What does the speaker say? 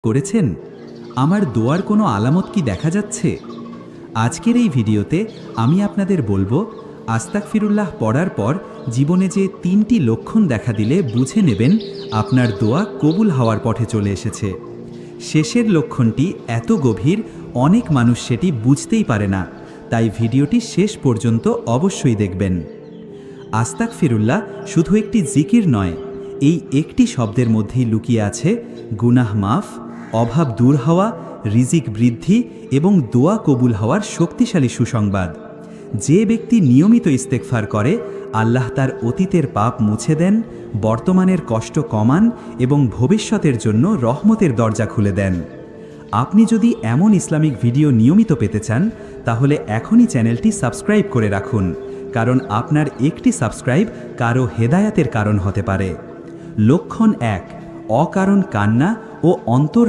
করেছেন? আমার দোয়ার কোনো আলামত কি দেখা যাচ্ছে? আজকের এই ভিডিওতে আমি আপনাদের বলবো, আস্তাগফিরুল্লাহ পড়ার পর জীবনে যে 3টি লক্ষণ দেখা দিলে বুঝে নেবেন আপনার দোয়া কবুল হওয়ার পথে চলে এসেছে। শেষের লক্ষণটি এত গভীর, অনেক মানুষ সেটি বুঝতেই পারে না, তাই ভিডিওটি শেষ পর্যন্ত অবশ্যই দেখবেন। আস্তাগফিরুল্লাহ শুধু একটি জিকির নয়, এই একটি শব্দের মধ্যেই লুকিয়ে আছে গুনাহ মাফ, অভাব দূর হওয়া, রিজিক বৃদ্ধি এবং দোয়া কবুল হওয়ার শক্তিশালী সুসংবাদ। যে ব্যক্তি নিয়মিত ইস্তেগফার করে, আল্লাহ তার অতীতের পাপ মুছে দেন, বর্তমানের কষ্ট কমান এবং ভবিষ্যতের জন্য রহমতের দরজা খুলে দেন। আপনি যদি এমন ইসলামিক ভিডিও নিয়মিত পেতে চান, তাহলে এখনই চ্যানেলটি সাবস্ক্রাইব করে রাখুন, কারণ আপনার একটি সাবস্ক্রাইব কারো হেদায়াতের কারণ হতে পারে। লক্ষণ 1, অকারণ কান্না ও অন্তর